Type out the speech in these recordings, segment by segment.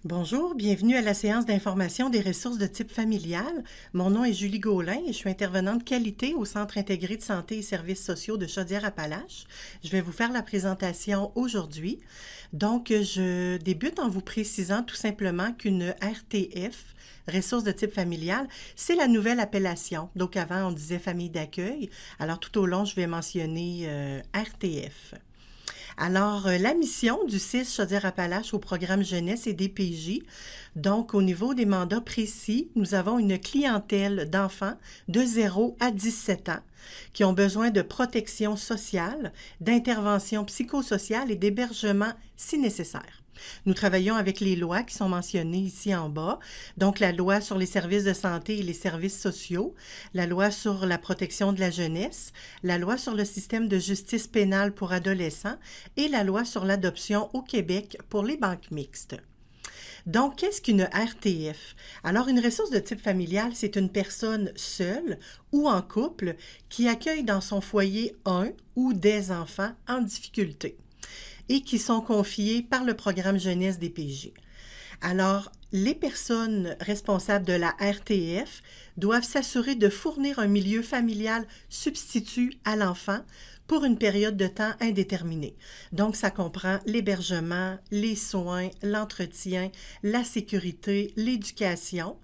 Bonjour, bienvenue à la séance d'information des ressources de type familial. Mon nom est Julie Gaulin et je suis intervenante qualité au Centre intégré de santé et services sociaux de Chaudière-Appalaches. Je vais vous faire la présentation aujourd'hui. Donc, je débute en vous précisant tout simplement qu'une RTF, ressources de type familial, c'est la nouvelle appellation. Donc, avant, on disait famille d'accueil. Alors, tout au long, je vais mentionner RTF. Alors, la mission du CIS Chaudière-Appalaches au programme jeunesse et DPJ, donc au niveau des mandats précis, nous avons une clientèle d'enfants de 0 à 17 ans qui ont besoin de protection sociale, d'intervention psychosociale et d'hébergement si nécessaire. Nous travaillons avec les lois qui sont mentionnées ici en bas, donc la loi sur les services de santé et les services sociaux, la loi sur la protection de la jeunesse, la loi sur le système de justice pénale pour adolescents et la loi sur l'adoption au Québec pour les banques mixtes. Donc, qu'est-ce qu'une RTF? Alors, une ressource de type familial, c'est une personne seule ou en couple qui accueille dans son foyer un ou des enfants en difficulté et qui sont confiés par le programme jeunesse DPJ. Alors, les personnes responsables de la RTF doivent s'assurer de fournir un milieu familial substitut à l'enfant pour une période de temps indéterminée. Donc, ça comprend l'hébergement, les soins, l'entretien, la sécurité, l'éducation.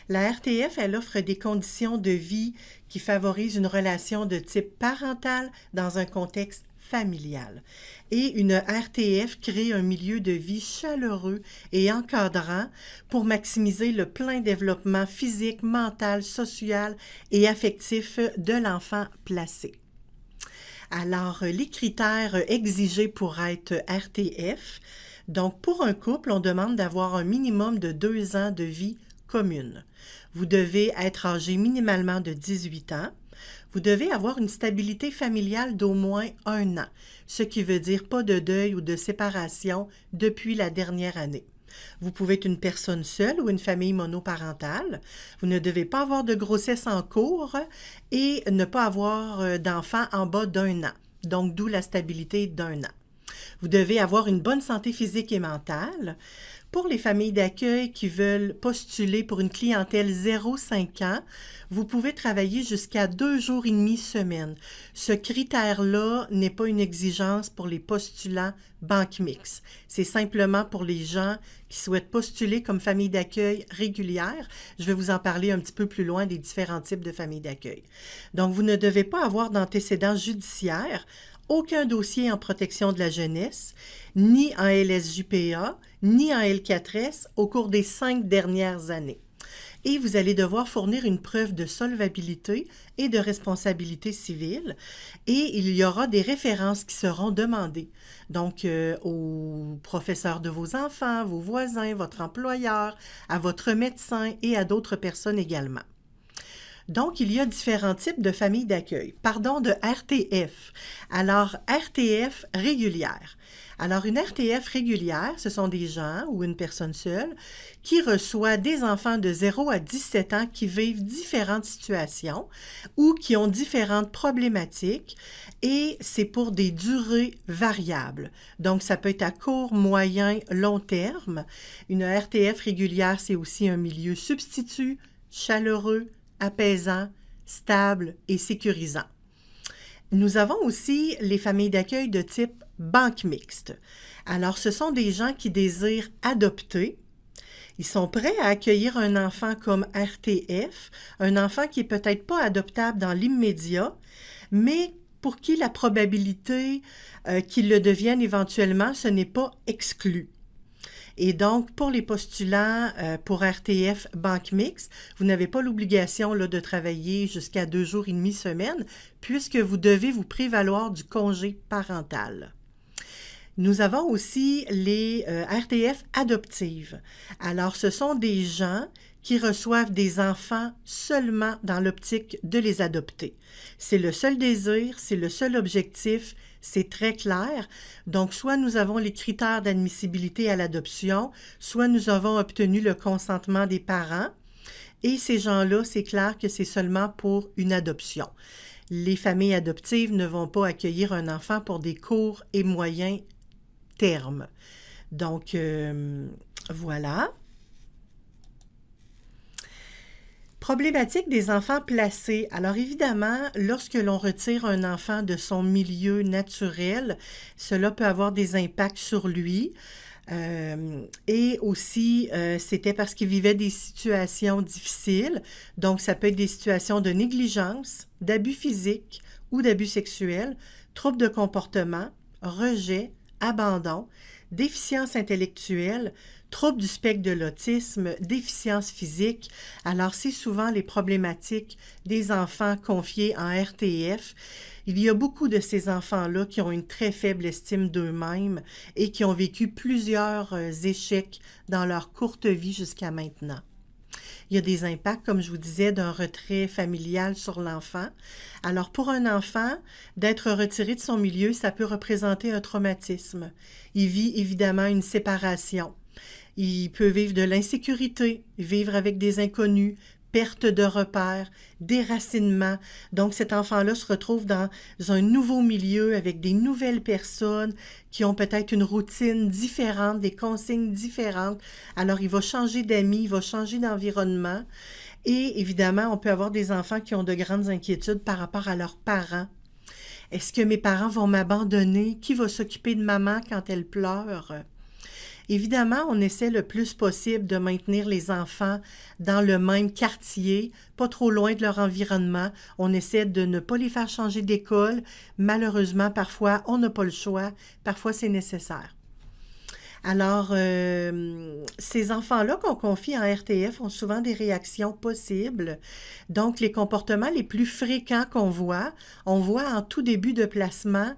La RTF, elle offre des conditions de vie qui favorisent une relation de type parental dans un contexte familial. Et une RTF crée un milieu de vie chaleureux et encadrant pour maximiser le plein développement physique, mental, social et affectif de l'enfant placé. Alors, les critères exigés pour être RTF, donc pour un couple, on demande d'avoir un minimum de 2 ans de vie commune. Vous devez être âgé minimalement de 18 ans. Vous devez avoir une stabilité familiale d'au moins 1 an, ce qui veut dire pas de deuil ou de séparation depuis la dernière année. Vous pouvez être une personne seule ou une famille monoparentale. Vous ne devez pas avoir de grossesse en cours et ne pas avoir d'enfants en bas d'1 an, donc d'où la stabilité d'1 an. Vous devez avoir une bonne santé physique et mentale. Pour les familles d'accueil qui veulent postuler pour une clientèle 0-5 ans, vous pouvez travailler jusqu'à 2 jours et demi semaine. Ce critère-là n'est pas une exigence pour les postulants banque mixte. C'est simplement pour les gens qui souhaitent postuler comme famille d'accueil régulière. Je vais vous en parler un petit peu plus loin des différents types de familles d'accueil. Donc, vous ne devez pas avoir d'antécédents judiciaires, aucun dossier en protection de la jeunesse, ni en LSJPA, ni en L4S au cours des 5 dernières années. Et vous allez devoir fournir une preuve de solvabilité et de responsabilité civile. Et il y aura des références qui seront demandées. Donc, aux professeurs de vos enfants, vos voisins, votre employeur, à votre médecin et à d'autres personnes également. Donc, il y a différents types de familles d'accueil. Pardon, de RTF. Alors, RTF régulière. Alors, une RTF régulière, ce sont des gens ou une personne seule qui reçoit des enfants de 0 à 17 ans qui vivent différentes situations ou qui ont différentes problématiques et c'est pour des durées variables. Donc, ça peut être à court, moyen, long terme. Une RTF régulière, c'est aussi un milieu substitut, chaleureux, apaisant, stable et sécurisant. Nous avons aussi les familles d'accueil de type banque mixte. Alors, ce sont des gens qui désirent adopter. Ils sont prêts à accueillir un enfant comme RTF, un enfant qui est peut-être pas adoptable dans l'immédiat, mais pour qui la probabilité qu'il le devienne éventuellement, ce n'est pas exclu. Et donc, pour les postulants pour RTF Banque Mixte, vous n'avez pas l'obligation là, de travailler jusqu'à 2 jours et demi semaine, puisque vous devez vous prévaloir du congé parental. Nous avons aussi les RTF adoptives. Alors, ce sont des gens qui reçoivent des enfants seulement dans l'optique de les adopter. C'est le seul désir, c'est le seul objectif, c'est très clair. Donc, soit nous avons les critères d'admissibilité à l'adoption, soit nous avons obtenu le consentement des parents. Et ces gens-là, c'est clair que c'est seulement pour une adoption. Les familles adoptives ne vont pas accueillir un enfant pour des courts et moyens termes. Donc, Voilà. Problématique des enfants placés. Alors évidemment, lorsque l'on retire un enfant de son milieu naturel, cela peut avoir des impacts sur lui. Et aussi, c'était parce qu'il vivait des situations difficiles. Donc, ça peut être des situations de négligence, d'abus physiques ou d'abus sexuels, troubles de comportement, rejet, abandon, déficience intellectuelle, troubles du spectre de l'autisme, déficience physique. Alors, c'est souvent les problématiques des enfants confiés en RTF. Il y a beaucoup de ces enfants-là qui ont une très faible estime d'eux-mêmes et qui ont vécu plusieurs échecs dans leur courte vie jusqu'à maintenant. Il y a des impacts, comme je vous disais, d'un retrait familial sur l'enfant. Alors, pour un enfant, d'être retiré de son milieu, ça peut représenter un traumatisme. Il vit évidemment une séparation. Il peut vivre de l'insécurité, vivre avec des inconnus, perte de repères, déracinement. Donc, cet enfant-là se retrouve dans un nouveau milieu avec des nouvelles personnes qui ont peut-être une routine différente, des consignes différentes. Alors, il va changer d'amis, il va changer d'environnement. Et évidemment, on peut avoir des enfants qui ont de grandes inquiétudes par rapport à leurs parents. Est-ce que mes parents vont m'abandonner? Qui va s'occuper de maman quand elle pleure? Évidemment, on essaie le plus possible de maintenir les enfants dans le même quartier, pas trop loin de leur environnement. On essaie de ne pas les faire changer d'école. Malheureusement, parfois, on n'a pas le choix. Parfois, c'est nécessaire. Alors, ces enfants-là qu'on confie en RTF ont souvent des réactions possibles. Donc, les comportements les plus fréquents qu'on voit, on voit en tout début de placement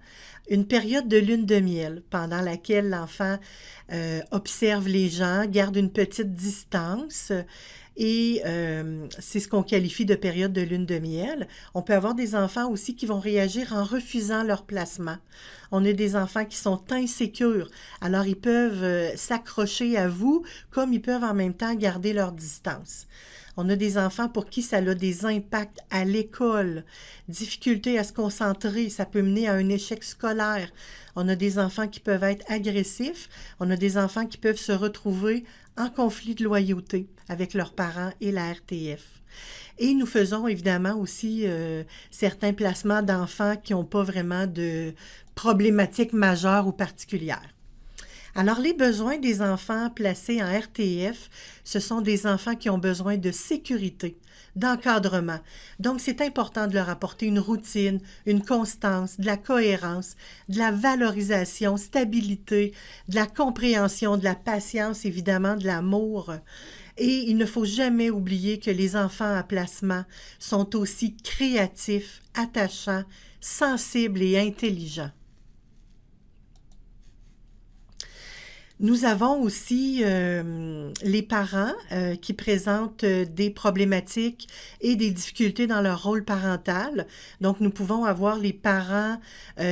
une période de lune de miel pendant laquelle l'enfant observe les gens, garde une petite distance. Et c'est ce qu'on qualifie de période de lune de miel. On peut avoir des enfants aussi qui vont réagir en refusant leur placement. On a des enfants qui sont insécures. Alors, ils peuvent s'accrocher à vous comme ils peuvent en même temps garder leur distance. On a des enfants pour qui ça a des impacts à l'école, difficulté à se concentrer, ça peut mener à un échec scolaire. On a des enfants qui peuvent être agressifs, on a des enfants qui peuvent se retrouver en conflit de loyauté avec leurs parents et la RTF. Et nous faisons évidemment aussi certains placements d'enfants qui n'ont pas vraiment de problématiques majeures ou particulières. Alors, les besoins des enfants placés en RTF, ce sont des enfants qui ont besoin de sécurité, d'encadrement. Donc, c'est important de leur apporter une routine, une constance, de la cohérence, de la valorisation, stabilité, de la compréhension, de la patience, évidemment, de l'amour. Et il ne faut jamais oublier que les enfants à placement sont aussi créatifs, attachants, sensibles et intelligents. Nous avons aussi les parents qui présentent des problématiques et des difficultés dans leur rôle parental. Donc, nous pouvons avoir les parents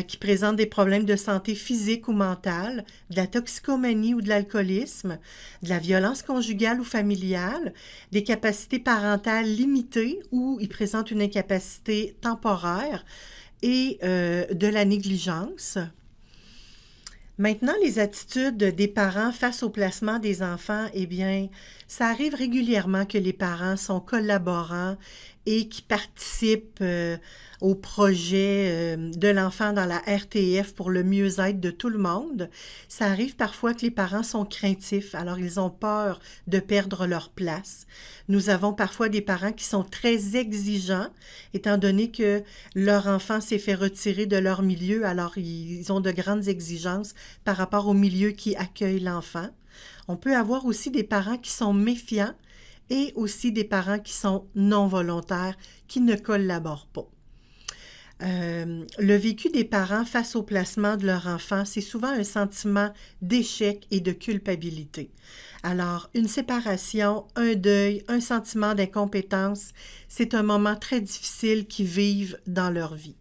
qui présentent des problèmes de santé physique ou mentale, de la toxicomanie ou de l'alcoolisme, de la violence conjugale ou familiale, des capacités parentales limitées ou ils présentent une incapacité temporaire et de la négligence. Maintenant, les attitudes des parents face au placement des enfants, eh bien, ça arrive régulièrement que les parents sont collaborants et qui participent au projet de l'enfant dans la RTF pour le mieux-être de tout le monde. Ça arrive parfois que les parents sont craintifs, alors ils ont peur de perdre leur place. Nous avons parfois des parents qui sont très exigeants, étant donné que leur enfant s'est fait retirer de leur milieu, alors ils ont de grandes exigences par rapport au milieu qui accueille l'enfant. On peut avoir aussi des parents qui sont méfiants et aussi des parents qui sont non volontaires, qui ne collaborent pas. Le vécu des parents face au placement de leur enfant, c'est souvent un sentiment d'échec et de culpabilité. Alors, une séparation, un deuil, un sentiment d'incompétence, c'est un moment très difficile qu'ils vivent dans leur vie.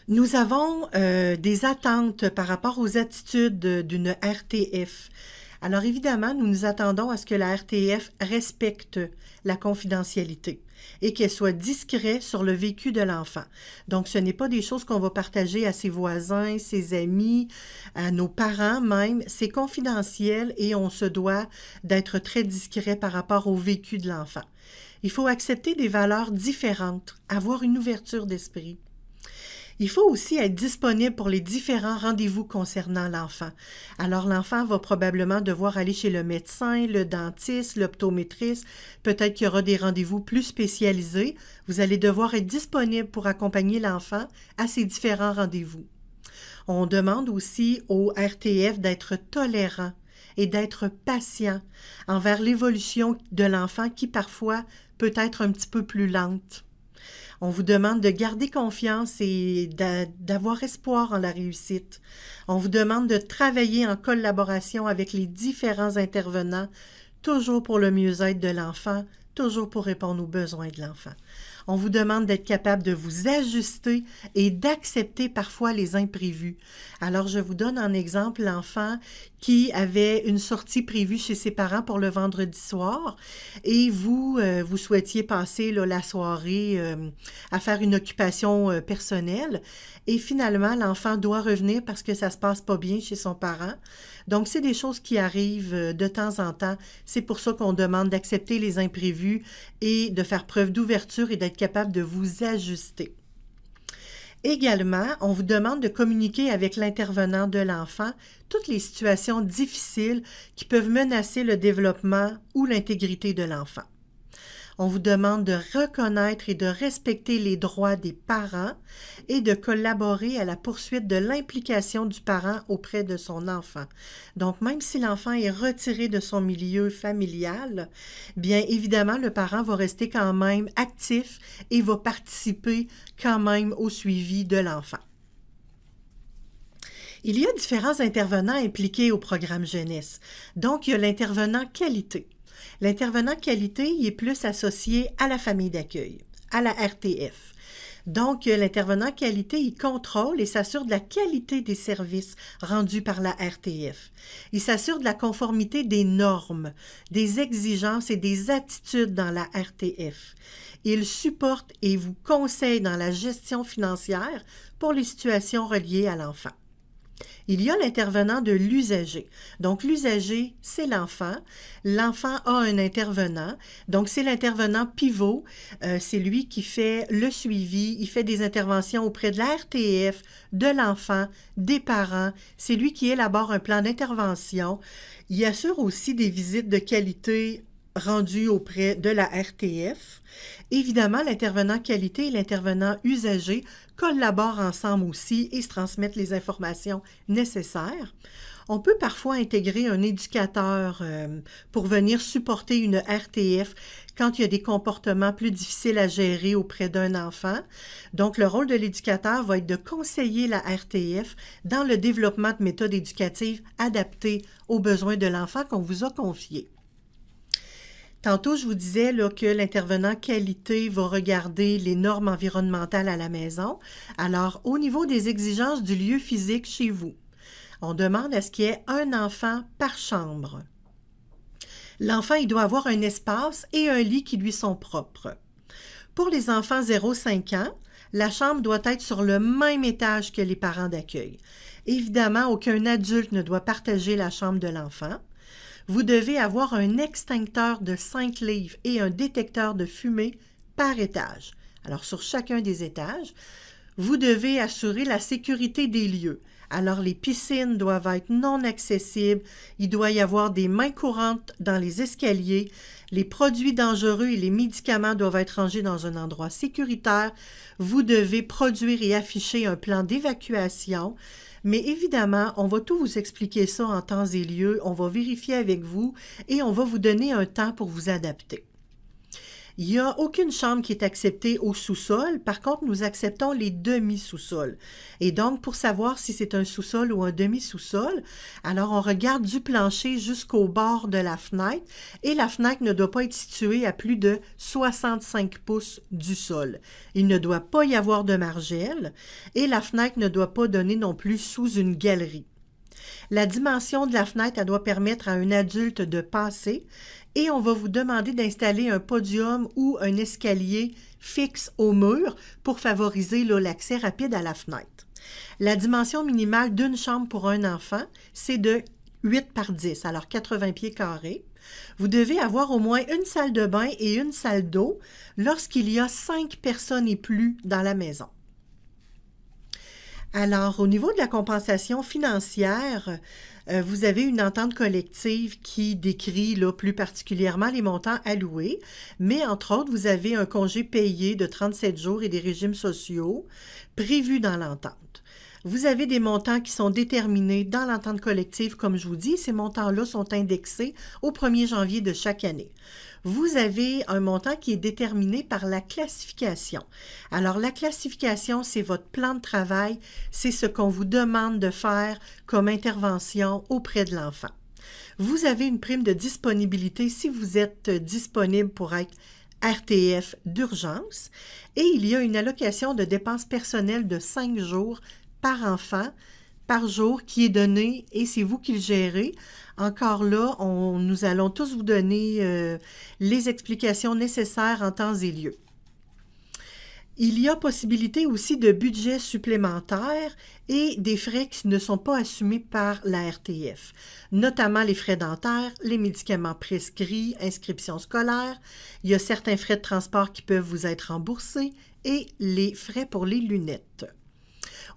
Nous avons des attentes par rapport aux attitudes d'une RTF. Alors évidemment, nous nous attendons à ce que la RTF respecte la confidentialité et qu'elle soit discrète sur le vécu de l'enfant. Donc, ce n'est pas des choses qu'on va partager à ses voisins, ses amis, à nos parents même. C'est confidentiel et on se doit d'être très discret par rapport au vécu de l'enfant. Il faut accepter des valeurs différentes, avoir une ouverture d'esprit. Il faut aussi être disponible pour les différents rendez-vous concernant l'enfant. Alors, l'enfant va probablement devoir aller chez le médecin, le dentiste, l'optométriste. Peut-être qu'il y aura des rendez-vous plus spécialisés. Vous allez devoir être disponible pour accompagner l'enfant à ces différents rendez-vous. On demande aussi au RTF d'être tolérant et d'être patient envers l'évolution de l'enfant qui parfois peut être un petit peu plus lente. On vous demande de garder confiance et d'avoir espoir en la réussite. On vous demande de travailler en collaboration avec les différents intervenants, toujours pour le mieux-être de l'enfant, toujours pour répondre aux besoins de l'enfant. On vous demande d'être capable de vous ajuster et d'accepter parfois les imprévus. Alors, je vous donne en exemple l'enfant qui avait une sortie prévue chez ses parents pour le vendredi soir et vous souhaitiez passer la soirée à faire une occupation personnelle et finalement, l'enfant doit revenir parce que ça ne se passe pas bien chez son parent. Donc, c'est des choses qui arrivent de temps en temps. C'est pour ça qu'on demande d'accepter les imprévus et de faire preuve d'ouverture et d'être capable de vous ajuster. Également, on vous demande de communiquer avec l'intervenant de l'enfant toutes les situations difficiles qui peuvent menacer le développement ou l'intégrité de l'enfant. On vous demande de reconnaître et de respecter les droits des parents et de collaborer à la poursuite de l'implication du parent auprès de son enfant. Donc, même si l'enfant est retiré de son milieu familial, bien évidemment, le parent va rester quand même actif et va participer quand même au suivi de l'enfant. Il y a différents intervenants impliqués au programme jeunesse. Donc, il y a l'intervenant qualité. L'intervenant qualité, il est plus associé à la famille d'accueil, à la RTF. Donc, l'intervenant qualité, il contrôle et s'assure de la qualité des services rendus par la RTF. Il s'assure de la conformité des normes, des exigences et des attitudes dans la RTF. Il supporte et vous conseille dans la gestion financière pour les situations reliées à l'enfant. Il y a l'intervenant de l'usager. Donc, l'usager, c'est l'enfant. L'enfant a un intervenant. Donc, c'est l'intervenant pivot. C'est lui qui fait le suivi. Il fait des interventions auprès de la RTF, de l'enfant, des parents. C'est lui qui élabore un plan d'intervention. Il assure aussi des visites de qualité rendues auprès de la RTF. Évidemment, l'intervenant qualité et l'intervenant usager collaborent ensemble aussi et se transmettent les informations nécessaires. On peut parfois intégrer un éducateur pour venir supporter une RTF quand il y a des comportements plus difficiles à gérer auprès d'un enfant. Donc, le rôle de l'éducateur va être de conseiller la RTF dans le développement de méthodes éducatives adaptées aux besoins de l'enfant qu'on vous a confié. Tantôt, je vous disais que l'intervenant qualité va regarder les normes environnementales à la maison. Alors, au niveau des exigences du lieu physique chez vous, on demande à ce qu'il y ait un enfant par chambre. L'enfant, il doit avoir un espace et un lit qui lui sont propres. Pour les enfants 0-5 ans, la chambre doit être sur le même étage que les parents d'accueil. Évidemment, aucun adulte ne doit partager la chambre de l'enfant. Vous devez avoir un extincteur de 5 livres et un détecteur de fumée par étage. Alors, sur chacun des étages, vous devez assurer la sécurité des lieux. Alors, les piscines doivent être non accessibles. Il doit y avoir des mains courantes dans les escaliers. Les produits dangereux et les médicaments doivent être rangés dans un endroit sécuritaire. Vous devez produire et afficher un plan d'évacuation. Mais évidemment, on va tout vous expliquer ça en temps et lieu, on va vérifier avec vous et on va vous donner un temps pour vous adapter. Il n'y a aucune chambre qui est acceptée au sous-sol. Par contre, nous acceptons les demi-sous-sols. Et donc, pour savoir si c'est un sous-sol ou un demi-sous-sol, alors on regarde du plancher jusqu'au bord de la fenêtre et la fenêtre ne doit pas être située à plus de 65 pouces du sol. Il ne doit pas y avoir de margelle et la fenêtre ne doit pas donner non plus sous une galerie. La dimension de la fenêtre, elle doit permettre à un adulte de passer et on va vous demander d'installer un podium ou un escalier fixe au mur pour favoriser là, l'accès rapide à la fenêtre. La dimension minimale d'une chambre pour un enfant, c'est de 8 par 10, alors 80 pieds carrés. Vous devez avoir au moins une salle de bain et une salle d'eau lorsqu'il y a 5 personnes et plus dans la maison. Alors, au niveau de la compensation financière, vous avez une entente collective qui décrit là, plus particulièrement les montants alloués, mais entre autres, vous avez un congé payé de 37 jours et des régimes sociaux prévus dans l'entente. Vous avez des montants qui sont déterminés dans l'entente collective, comme je vous dis. Ces montants-là sont indexés au 1er janvier de chaque année. Vous avez un montant qui est déterminé par la classification. Alors, la classification, c'est votre plan de travail, c'est ce qu'on vous demande de faire comme intervention auprès de l'enfant. Vous avez une prime de disponibilité si vous êtes disponible pour être RTF d'urgence et il y a une allocation de dépenses personnelles de 5 jours par enfant, par jour qui est donné et c'est vous qui le gérez. Encore là, nous allons tous vous donner les explications nécessaires en temps et lieu. Il y a possibilité aussi de budget supplémentaire et des frais qui ne sont pas assumés par la RTF, notamment les frais dentaires, les médicaments prescrits, inscription scolaire. Il y a certains frais de transport qui peuvent vous être remboursés et les frais pour les lunettes.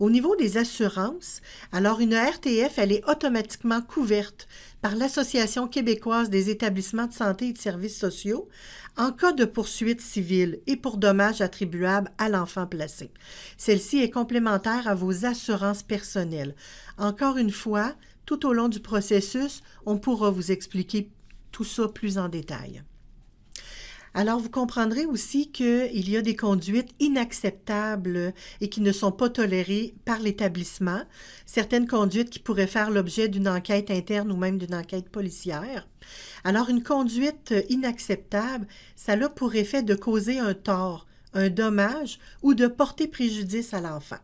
Au niveau des assurances, alors une RTF, elle est automatiquement couverte par l'Association québécoise des établissements de santé et de services sociaux en cas de poursuite civile et pour dommages attribuables à l'enfant placé. Celle-ci est complémentaire à vos assurances personnelles. Encore une fois, tout au long du processus, on pourra vous expliquer tout ça plus en détail. Alors, vous comprendrez aussi qu'il y a des conduites inacceptables et qui ne sont pas tolérées par l'établissement. Certaines conduites qui pourraient faire l'objet d'une enquête interne ou même d'une enquête policière. Alors, une conduite inacceptable, ça a pour effet de causer un tort, un dommage ou de porter préjudice à l'enfant.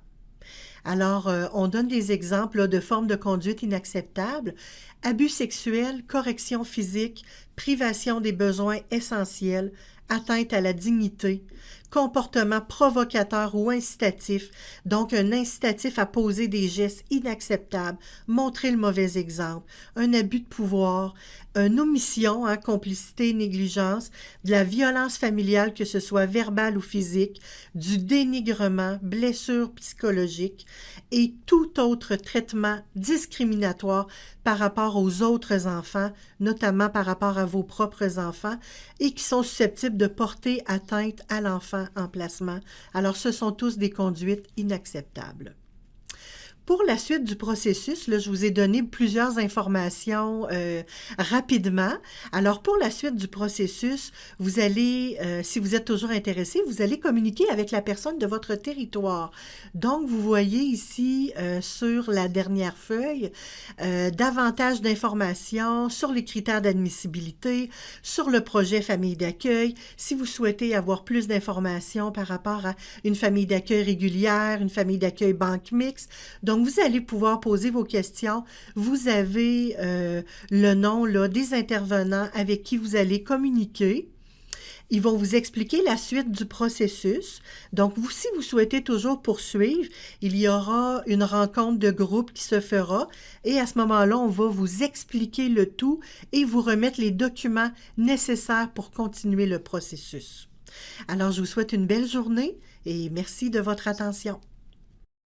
Alors, on donne des exemples là, de formes de conduite inacceptables. Abus sexuel, correction physique, privation des besoins essentiels, atteinte à la dignité, comportement provocateur ou incitatif, donc un incitatif à poser des gestes inacceptables, montrer le mauvais exemple, un abus de pouvoir, une omission, complicité, négligence, de la violence familiale, que ce soit verbale ou physique, du dénigrement, blessure psychologique et tout autre traitement discriminatoire par rapport aux autres enfants, notamment par rapport à vos propres enfants, et qui sont susceptibles de porter atteinte à l'enfant en placement. Alors, ce sont tous des conduites inacceptables. Pour la suite du processus, là, je vous ai donné plusieurs informations rapidement. Alors, pour la suite du processus, vous allez, si vous êtes toujours intéressé, vous allez communiquer avec la personne de votre territoire. Donc, vous voyez ici sur la dernière feuille davantage d'informations sur les critères d'admissibilité, sur le projet famille d'accueil. Si vous souhaitez avoir plus d'informations par rapport à une famille d'accueil régulière, une famille d'accueil banque mixte, donc, vous allez pouvoir poser vos questions. Vous avez le nom là, des intervenants avec qui vous allez communiquer. Ils vont vous expliquer la suite du processus. Donc, si vous souhaitez toujours poursuivre, il y aura une rencontre de groupe qui se fera et à ce moment-là, on va vous expliquer le tout et vous remettre les documents nécessaires pour continuer le processus. Alors, je vous souhaite une belle journée et merci de votre attention.